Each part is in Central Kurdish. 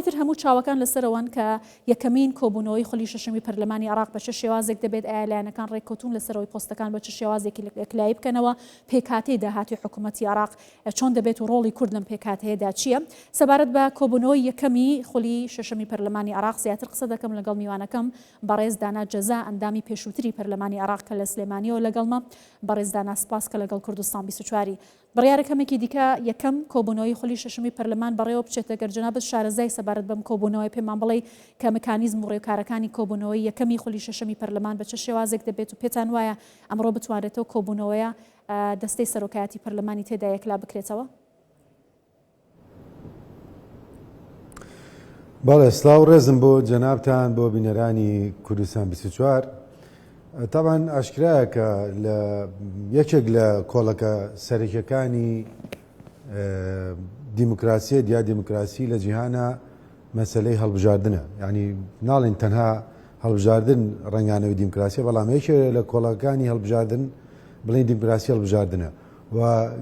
تر هەموو چاوەکان لەسەرەوەن کە یەکەمین کۆبوونەوەی خۆلی شەشەمی پەرلەمانی عێراق بە چه شێوازێک دەبێت ئایا لایەنەکان ڕێککەوتون لەسەرەوەی پۆستەکان بە چه شێوازێکی یەکلایی بکەنەوە پێکهاتەی داهاتی حکوومەتی عێراق چۆن دەبێت و ڕۆڵی کورد لەم پێکهاتەیەدا چییە سەبارەت بە کۆبوونەوەی یەکەمی خۆلی شەشەمی پەرلەمانی عێراق زیاتر قسە دەکەم لەگەڵ میوانەکەم بەڕێز دانا جەزا ئەندامی پێشووتری پەرلەمانی عێراق کە لە سلێمانیەوە لەگەڵمە بەڕێز دانا سپاس کە لەگەڵ کوردستان 24 بڕیارەکەمێکی دیکە یەکەم کۆبوونەوەی خۆلی شەشەمی پەرلەمان بەڕێوە بچێتە گەرجەنابەت شارەزای سەبارەت بەم کۆبوونەوەی پێمان بڵێ کە مکانیزم و ڕێوکارەکانی کۆبوونەوەی یەکەمی خۆلی شەشەمی پەرلەمان بە چه شێوازێک دەبێت و پێتان وایە ئەمڕۆ بتوانێتەوە کۆبوونەوەیە دەستەی سەرۆکایەتی پەرلەمانی تێدا یەکلا بکرێتەوە؟ بەڵێ سڵاو ڕێزم بۆ جەنابتان بۆ بینەرانی کوردستان 24 طبعا ئاشکرایە کە لە یەکێک لە کۆڵەکە سەرەکیەکانی دیموکراسی یا دیموکراسی لە جیهانە مەسلەی هەڵبژاردنە یعنی ناڵێن تەنها هەڵبژاردن ڕنگانەوەی دیموکراسی بەڵام یەکێک لە کۆڵەکانی هەڵبژاردن بڵێن دیموکراسی هەڵبژاردنە و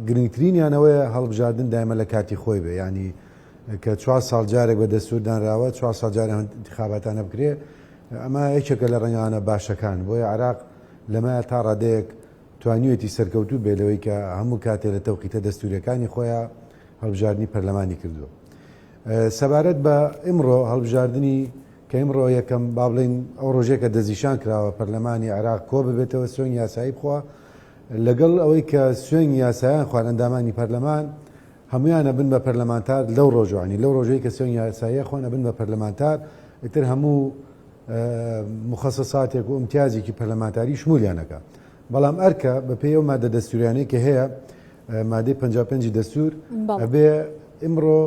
گرنگترینیانەوەی هەڵبژاردن دایمە لە کاتی خۆی بێ ینی کە 4 ساڵ جارێک بە دەستوردانراوە 4 ساڵ جارێک انتخاباتانە بکرێ ئەمە یەکێکە لە ڕنگانە باشەکان بۆیە عێراق لەمە تا ڕادەیەک توانیوێتی سەرکەوتوو بێلەوەی کە هەموو کاتێک لە تەوقیتە دەستوریەکانی خۆیان هەڵبژاردننی پەرلەمانی کردووە سەبارەت بە ئمڕۆ هەڵبژاردننی کە ئمڕۆ یەکەم با بڵین ئەو ڕۆژێکە دەزیشان کراوە پەرلەمانی عێراق کۆ ببێتەوە سوێن یاسایی بخوا لەگەڵ ئەوەی کە سوێن یاسایان خوان ئەندامانی پەرلەمان هەمویانە بن بە پەرلەمانتار لەو ڕۆژوانی لەو ڕۆژەی کە سوێن یاساییە خۆنە بن بە پەرلەمانتار ئیتر هەموو مخصصاتێک و امتیازێکی پەرلەمانتاری شمولیانەکە بەڵام ئەرکە بە پێی ئەو مادە دەستوریانەی کە هەیە مادەی 55 دەستور ئەبێ ئمڕۆ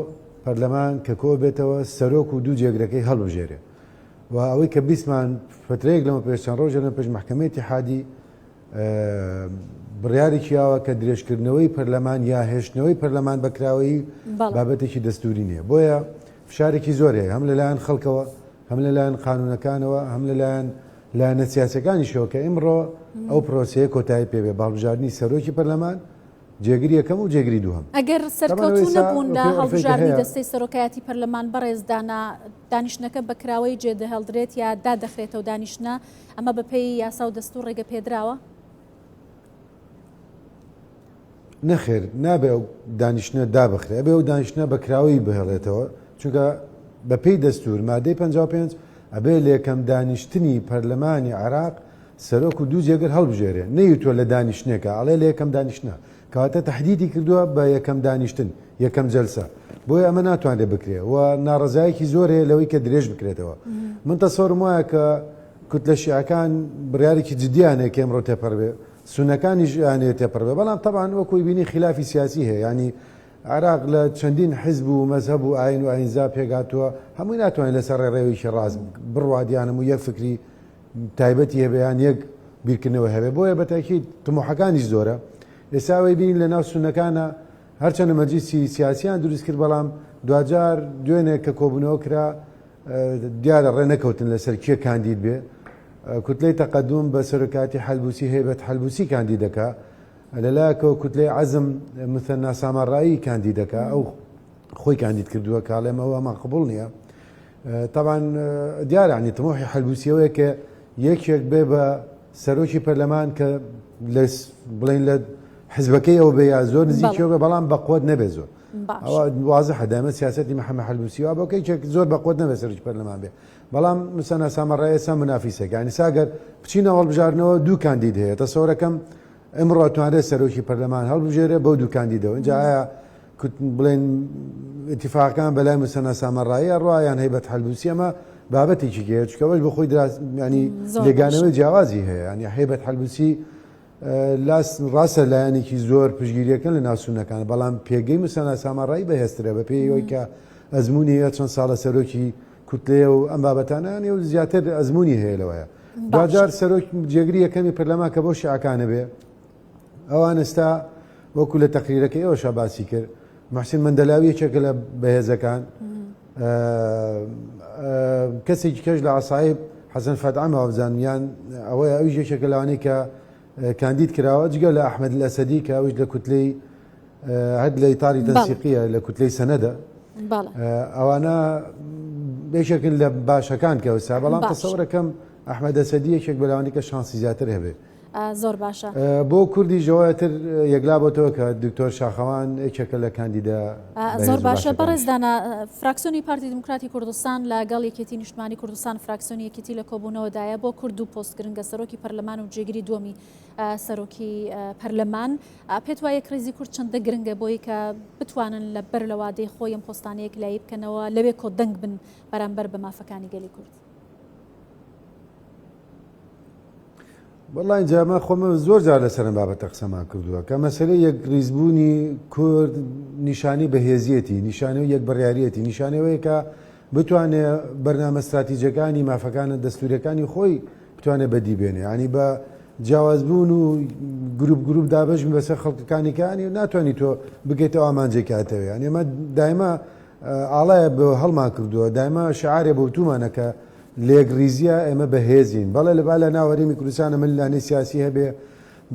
پەرلەمان کە کۆ بێتەوە سەرۆک و دوو جێگرەکەی هەڵبژێرێ و ئەوەی کە بیستمان فترەیەک لەمە پێش چەند ڕۆژە لە پێش محکەمەی اتحادی بڕیارێکی یاوە کە درێژکردنەوەی پەرلەمان یا هێشتنەوەی پەرلەمان بەکراوەی بابەتێکی دەستوری نییە بۆیە فشارێکی زۆرەیە هەم لەلایەن خەڵکەوە هەم لەلایەن قانونەکانەوە هەم لەلایەن لایەنە سیاسەکانیشەوە کە ئمڕۆ ئەو پرۆسەیە کۆتایی پێبێ باڵبژاردننی سەرۆکی پەرلەمان جێگیری یەکەم و جێگیری دووهەم ئەگەر سەرکەوتوو نەبوون لە هەڵبژاردننی دەستەی سەرۆکایەتی پەرلەمان بەڕێزدانا دانیشتنەکە بەکراوەی جێدەهێڵدرێت یا دادەخرێتەوە دانیشتە ئەمە بەپێی یاسا و دەستوور ڕێگە پێدراوە نەخێر نابێ ئەو دانیشتە دابخرێ ئەبێ ئەو دانیشتە بەکراوی بهێڵێتەوە چونکە بەپێی دەستور مادەی 55 ئەبێ لە یەکەم دانیشتنی پەرلەمانی عێراق سەرۆک و دوو جێگر هەڵبژێرێ نەیوتوە لە دانیشتنێکە ئەڵێ لە یەکەم دانیشتە کەواتە تەحدیدی کردووە بە یەکەم دانیشتن یەکەم جەلسە بۆیە ئەمە ناتوانێت بکرێ و ناڕزایەکی زۆر هەیە لەوەی کە درێژ بکرێتەوە من تەسەوڕم وایە کە کوتلە شیعەکان بڕیارێکی جدیانەیە کە ئەمڕۆ تێپەڕ بێ سونەکانیش یانێت تێپەڕ بێ بەڵام تەبان وەکوی بینی خلافی سیاسی هەیە ینی عێراق لە چەندین حیزب و مەزهب و ئاین و ئاینزا پێگاتووە هەمووی ناتوانێت لەسەر ڕێڕێوێکی ڕاست بڕوادیانم و یەک فکری تایبەتی هەبیان یەک بیرکردنەوە هەبێ بۆیە بەتاکید طموحەکانیش زۆرە ئێساوەی بین لە ناو سونەکانە هەرچەندە مەجلیسی سیاسیان دروست کرد بەڵام دوجار دوێنێک کە کۆبوونەوە کرا دیارە ڕێ نەکەوتن لەسەر کێ کاندید بێ کوتلەی تەقەدوم بە سەرۆکاتی حەلبوسی هەیبەت حەلبوسی کاندیدەکە لەلایەکەوە کوتلەی عەزم مثەنا سامەڕایی کاندیدەکە ئەو خۆی کاندید کردووە کاڵێمەوە ئەمە قبوڵ نییە طبعا دیارە عنی تەمۆحی حەلبوسیەوەیە کە یەکێک بێ بە سەرۆکی پەرلەمان کە بڵین لە حزبەکەی ئەو بێ یا زۆر نزیکەوە بێ بەڵام بەقوت نەبێ زۆر ئەوە وازە دایمە سیاسەتی محەممەد حەلبوسیەوە بۆکەیچێک زۆر بەقوت نەبێ سەرۆکی پەرلەمان بێ بەڵام مثەنا سامەڕای ئێستا منافیسێک ینی ساگەر بچینە هەڵبژاردنەوە دوو کاندید هەیە تەسەوڕەکەم ئمڕۆ توانێت سەرۆکی پەرلەمان هەڵبژێرێ بەو دوو کاندیدەوە اینجا ئایا بڵێن اتفاقان بەلای مثەنا سامەڕاییە ڕوایان هەیبەت حەلبوسی ئەمە بابەتێکی هەیە چکەوەش بە خۆی ینی لێگانەوەی جیاوازی هەیە ینی هەیبەت حەلبوسی ڕاستە لایەنێکی زۆر پشگیریەکەن لە ناوسونەکان بەڵام پێگەی مثەنا سامەڕایی بەهێزترە بە پێی ئەوەی کە ئەزمموی هەیە چەند ساڵە سەرۆکی کوتلێ و ئەم بابەتانیان و زیاتر ئەزمموی هەیە لەوەیە دوجار سەرۆک جێگری یەکەمی پەرلەمان کە بۆ شیعەکانە بێ ئەوان ئێستا وەکو لە تەقریرەکەی ئەوە شەباسی کرد محسین مەندەلاوی یەکێکە لە بەهێزەکان کەسێکی کەش لە عەسایب حەسەن فەتعەمە وابزانیان ئەوەیە ئەویش یەکێکە لەوانەی کە کاندید کراوە جگە لە ئەحمەد الئەسەدی کە ئەویش لە کوتلەی هەر لە ئیتاری تەنسیقیە لە کوتلەی سەنەدە ئەوانە بێشێکن لە باشەکان کەوسا بەڵام باش. تەسەورەکەم ئەحمەد ئەسەدی یەکێک بەلاوانی کە شانسی زیاتر هەبێت زۆر باشە بۆ کوردی ژەوەتر یەکلا بۆتەوە کە دکتۆر شاخەوان یەکێکە لە کاندیدا زۆر باشە بەڕێزدانا فراکسیۆنی پارتی دموکراتی کوردستان لەگەڵ یەکێتی نیشتمانی کوردستان فراکسیۆنی یەکێتی لە کۆبوونەوەدایە بۆ کورد و پۆست گرنگە سەرۆکی پەرلەمان و جێگیری دووەمی سەرۆکی پەرلەمان پێت وایە کڕیزی کورد چەندە گرنگە بۆی کە بتوانن لە بەر لە وادەی خۆی ئەم پۆستانەیەک لای بکەنەوە لەوێ کۆ دەنگ بن بەرامبەر بە مافەکانی گەلی کورد. والله اینجا ما خۆمە زۆر جار لەسەرم بابەتە قسەمان کردووە کە مەسەلەی یەک ریزبوونی کورد نیشانی بەهێزیەتی نیشانەوە یەک بڕیاریەتی نیشانەوەی کە بتوانێت بەرنامە استراتیجیەکانی مافەکانە دەستوریەکانی خۆی بتوانێت بەدی بێنێ ینی بە جیاوازبوون و گروپ دابەژم بەسەر خەڵکەکانی کانی و ناتوانانی تۆ بگەیتەوە ئامانجێکاتەوە ینی ئەمە دایما ئاڵایە بە هەڵمان کردووە دایما شعارێ بە وتومانەکە لێگریزیە ئێمە بەهێزین بەڵێ لە با لە ناوەریمی کوردستانە من لانەی سیاسی هەبێ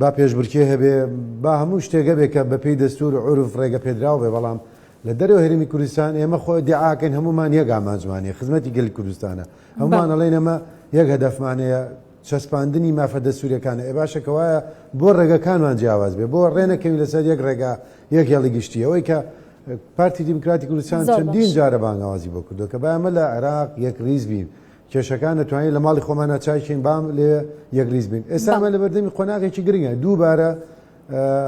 با پێشبڕکێ هەبێ با هەموو شتێگە بێ کە بەپێی دەستور و عورف ڕێگە پێدراوە بێ بەڵام لە دەرەوە هەرێمی کوردستان ئێمە خۆ دیعاکەین هەمومان یەک ئامانجمانیە خزمەتی گەلی کوردستانە هەمومان ئەڵێن ئەمە یەک هەدەفمانەیە چەسپاندنی مافە دەستوریەکانە ئێ باشەکە وایە بۆ ڕێگەکانمان جیاواز بێ بۆ ڕێنەکەوی لەسەر یەک ڕێگا یەک هێڵی گشتی ئەوەی کە پارتی دیموکراتی کوردستان چەندین جارە بانگاوازی بۆ کردو کە با ئەمە لە عێراق یەک ریز بین کێشەکان دەتوانین لە ماڵی خۆمانە چاکین بام لێ یەکلیز بین ئێستا ئەمە لە بەردەمی قۆناغێکی گرنگە دووبارە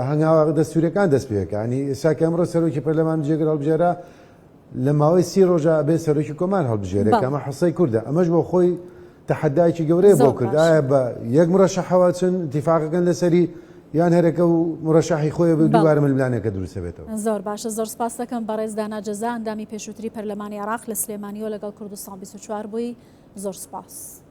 هەنگاوە دەستوریەکان دەست پێەکە ینی ئێستا کە ئەمڕۆ سەرۆکی پەرلەمان جێگر هەڵبژێرا لە ماوەی 30 ڕۆژە بێ سەرۆکی کۆمان هەڵبژێرێت کە ئەمە حەسەی کووردە ئەمەش بۆ خۆی تەحەدایکی گەورەیە بۆ کرد ئایا بە یەک مڕەشەحەوە چن اتیفاقەکەن لەسەری یان هەرێکە و مڕەشەحی خۆی بە دووبارە ململانێکە دروستە بێتەوە. زۆر باشە زۆر سپاس دەکەم بەڕێز دانا جەزا ئەندامی پێشووتری پەرلەمانی عێراق لە سلێمانیەوە لەگەڵ کوردستان 24 بووی زۆر سپاس.